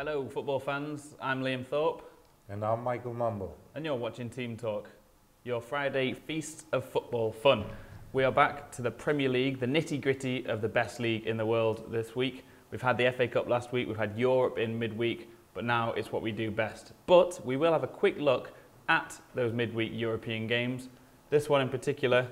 Hello football fans, I'm Liam Thorpe. And I'm Michael Mambo. And you're watching TeamTalk, your Friday feast of football fun. We are back to the Premier League, the nitty-gritty of the best league in the world this week. We've had the FA Cup last week, we've had Europe in midweek, but now it's what we do best. But we will have a quick look at those midweek European games. This one in particular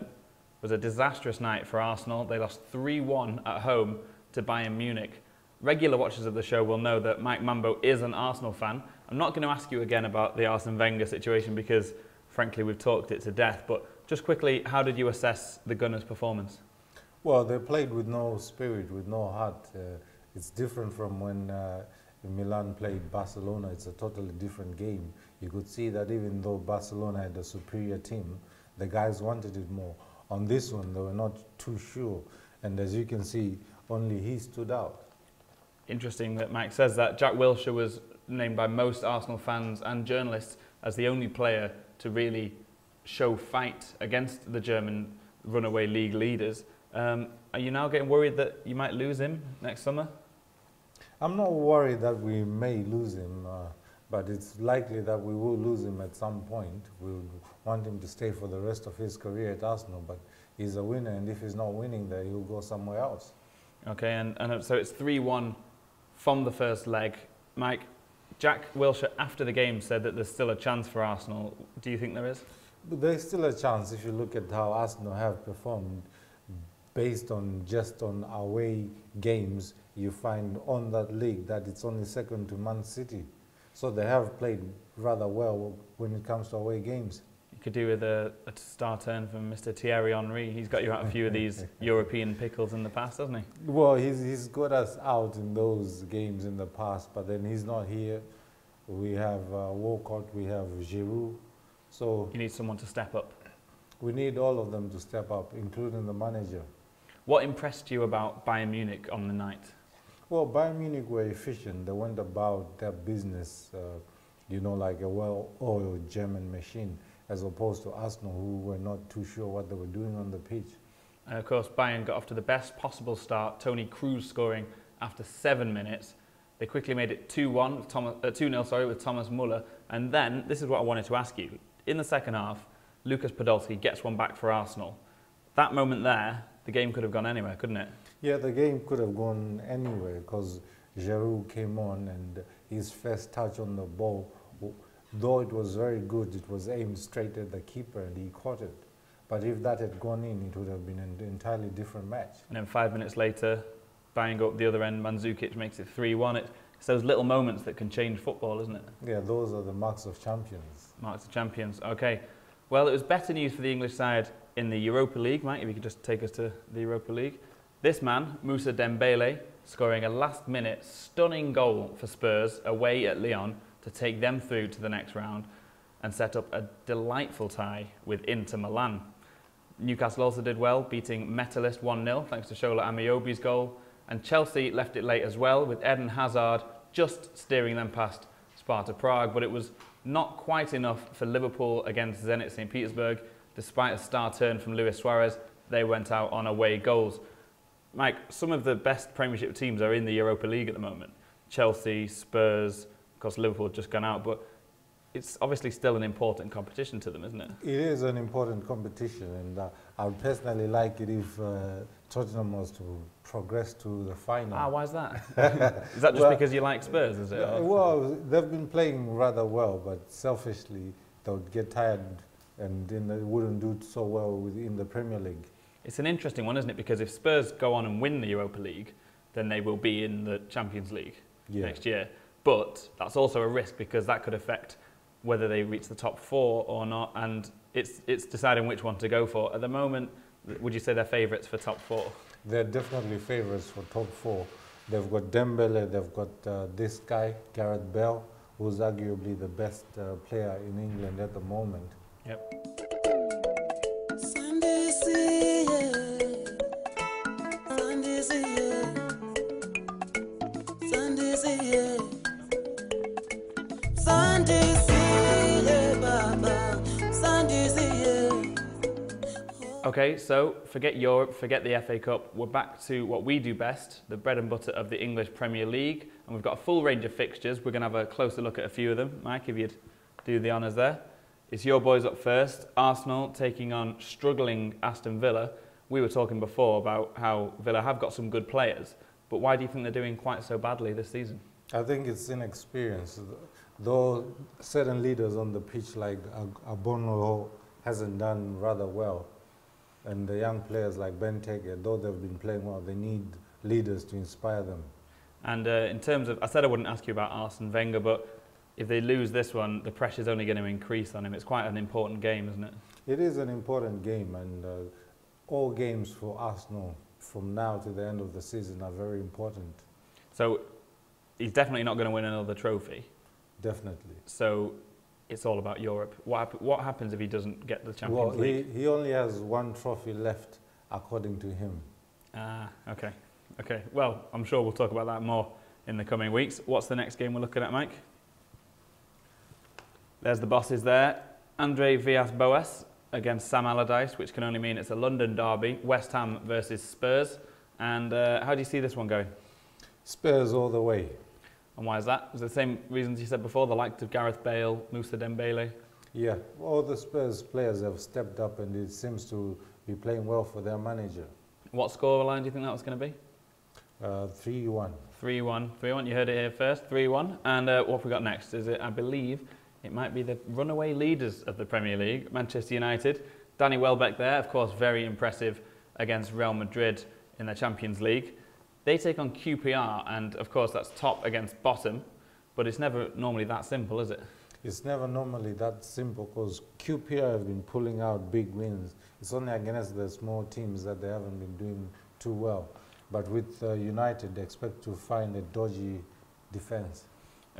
was a disastrous night for Arsenal. They lost 3-1 at home to Bayern Munich. Regular watchers of the show will know that Mike Mambo is an Arsenal fan. I'm not going to ask you again about the Arsene Wenger situation because, frankly, we've talked it to death. But just quickly, how did you assess the Gunners' performance? Well, they played with no spirit, with no heart. It's different from when Milan played Barcelona. It's a totally different game. You could see that even though Barcelona had a superior team, the guys wanted it more. On this one, they were not too sure. And as you can see, only he stood out. Interesting that Mike says that. Jack Wilshere was named by most Arsenal fans and journalists as the only player to really show fight against the German runaway league leaders. Are you now getting worried that you might lose him next summer? I'm not worried that we may lose him, but it's likely that we will lose him at some point. We want him to stay for the rest of his career at Arsenal, but he's a winner, and if he's not winning there, he'll go somewhere else. Okay, and so it's 3-1 from the first leg. Mike, Jack Wilshere after the game said that there's still a chance for Arsenal. Do you think there is? But there's still a chance if you look at how Arsenal have performed based on just on away games. You find on that league that it's only second to Man City. So they have played rather well when it comes to away games. You could do with a star turn from Mr. Thierry Henry. He's got you out a few of these European pickles in the past, hasn't he? Well, he's got us out in those games in the past, but then he's not here. We have Walcott, we have Giroud. So you need someone to step up. We need all of them to step up, including the manager. What impressed you about Bayern Munich on the night? Well, Bayern Munich were efficient. They went about their business, like a well-oiled German machine, as opposed to Arsenal, who were not too sure what they were doing on the pitch. And of course, Bayern got off to the best possible start, Toni Kroos scoring after 7 minutes. They quickly made it 2-0 with Thomas Muller. And then, this is what I wanted to ask you. In the second half, Lucas Podolski gets one back for Arsenal. That moment there, the game could have gone anywhere, couldn't it? Yeah, the game could have gone anywhere because Giroud came on and his first touch on the ball, though it was very good, it was aimed straight at the keeper and he caught it. But if that had gone in, it would have been an entirely different match. And then 5 minutes later, Bayern go up the other end, Mandzukic makes it 3-1. It's those little moments that can change football, isn't it? Yeah, those are the marks of champions. Marks of champions, okay. Well, it was better news for the English side in the Europa League. Mike, if you could just take us to the Europa League. This man, Moussa Dembele, scoring a last-minute stunning goal for Spurs away at Lyon to take them through to the next round and set up a delightful tie with Inter Milan. Newcastle also did well, beating Metalist 1-0 thanks to Shola Amiobi's goal. And Chelsea left it late as well, with Eden Hazard just steering them past Sparta Prague. But it was not quite enough for Liverpool against Zenit St. Petersburg. Despite a star turn from Luis Suarez, they went out on away goals. Mike, some of the best Premiership teams are in the Europa League at the moment. Chelsea, Spurs, of course Liverpool have just gone out, but it's obviously still an important competition to them, isn't it? It is an important competition, and I would personally like it if Tottenham was to progress to the final. Why is that? Is that just because you like Spurs, is it? Well, they've been playing rather well, but selfishly they would get tired and then they wouldn't do so well in the Premier League. It's an interesting one, isn't it? Because if Spurs go on and win the Europa League, then they will be in the Champions League next year. But that's also a risk because that could affect whether they reach the top 4 or not, and it's deciding which one to go for. At the moment, would you say they're favourites for top 4? They're definitely favourites for top 4. They've got Dembele, they've got this guy, Gareth Bale, who's arguably the best player in England at the moment. Yep. Okay, so forget Europe, forget the FA Cup. We're back to what we do best, the bread and butter of the English Premier League. And we've got a full range of fixtures. We're going to have a closer look at a few of them. Mike, if you'd do the honours there. It's your boys up first. Arsenal taking on struggling Aston Villa. We were talking before about how Villa have got some good players. But why do you think they're doing quite so badly this season? I think it's inexperience. Though certain leaders on the pitch like Abono hasn't done rather well. And the young players like Benteke, though they've been playing well, they need leaders to inspire them. And in terms of, I said I wouldn't ask you about Arsene Wenger, but if they lose this one, the pressure's only going to increase on him. It's quite an important game, isn't it? It is an important game, and all games for Arsenal from now to the end of the season are very important. So he's definitely not going to win another trophy. Definitely. So it's all about Europe. What happens if he doesn't get the Champions League? He only has one trophy left, according to him. Ah, okay. Okay, well, I'm sure we'll talk about that more in the coming weeks. What's the next game we're looking at, Mike? There's the bosses there. Andre Villas-Boas against Sam Allardyce, which can only mean it's a London derby. West Ham versus Spurs. And how do you see this one going? Spurs all the way. And why is that? Is it the same reasons you said before, the likes of Gareth Bale, Moussa Dembele? Yeah, all the Spurs players have stepped up and it seems to be playing well for their manager. What scoreline do you think that was going to be? 3-1. 3-1. 3-1, you heard it here first, 3-1. And what have we got next? Is it, I believe, it might be the runaway leaders of the Premier League, Manchester United. Danny Welbeck there, of course, very impressive against Real Madrid in the Champions League. They take on QPR, and of course that's top against bottom, but it's never normally that simple, is it? It's never normally that simple because QPR have been pulling out big wins. It's only against the small teams that they haven't been doing too well. But with United, they expect to find a dodgy defence.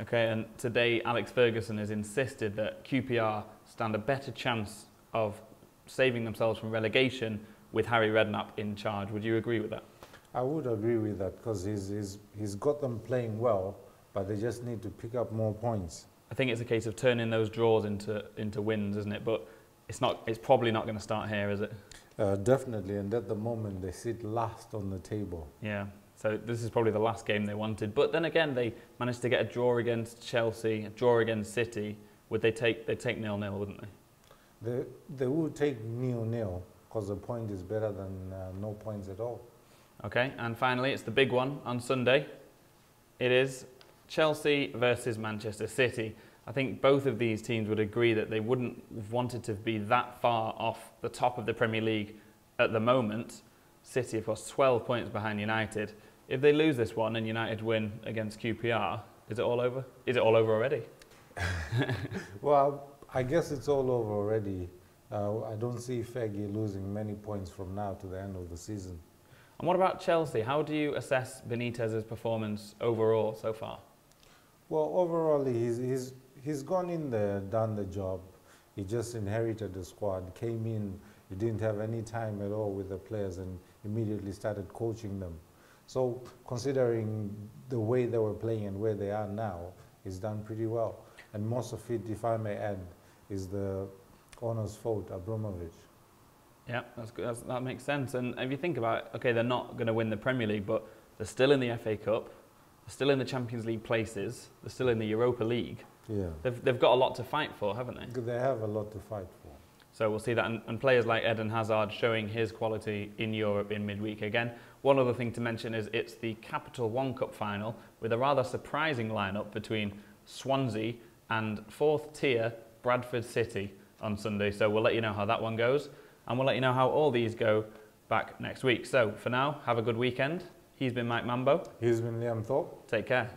Okay, and today Alex Ferguson has insisted that QPR stand a better chance of saving themselves from relegation with Harry Redknapp in charge. Would you agree with that? I would agree with that because he's got them playing well, but they just need to pick up more points. I think it's a case of turning those draws into wins, isn't it? But it's probably not going to start here, is it? Definitely, and at the moment they sit last on the table. Yeah, so this is probably the last game they wanted. But then again, they managed to get a draw against Chelsea, a draw against City. Would they'd take 0-0, wouldn't they? They would take 0-0 because the point is better than no points at all. Okay, and finally, it's the big one on Sunday. It is Chelsea versus Manchester City. I think both of these teams would agree that they wouldn't have wanted to be that far off the top of the Premier League at the moment. City, of course, 12 points behind United. If they lose this one and United win against QPR, is it all over? Is it all over already? Well, I guess it's all over already. I don't see Fergie losing many points from now to the end of the season. And what about Chelsea? How do you assess Benitez's performance overall so far? Well, overall, he's gone in there, done the job. He just inherited the squad, came in, he didn't have any time at all with the players and immediately started coaching them. So considering the way they were playing and where they are now, he's done pretty well. And most of it, if I may add, is the owner's fault, Abramovich. Yeah, that's good. That makes sense. And if you think about it, okay, they're not going to win the Premier League, but they're still in the FA Cup, they're still in the Champions League places, they're still in the Europa League. Yeah. They've got a lot to fight for, haven't they? They have a lot to fight for. So we'll see that. And players like Eden Hazard showing his quality in Europe in midweek again. One other thing to mention is it's the Capital One Cup final with a rather surprising lineup between Swansea and fourth tier Bradford City on Sunday. So we'll let you know how that one goes. And we'll let you know how all these go back next week. So for now, have a good weekend. He's been Mike Mambo. He's been Liam Thorpe. Take care.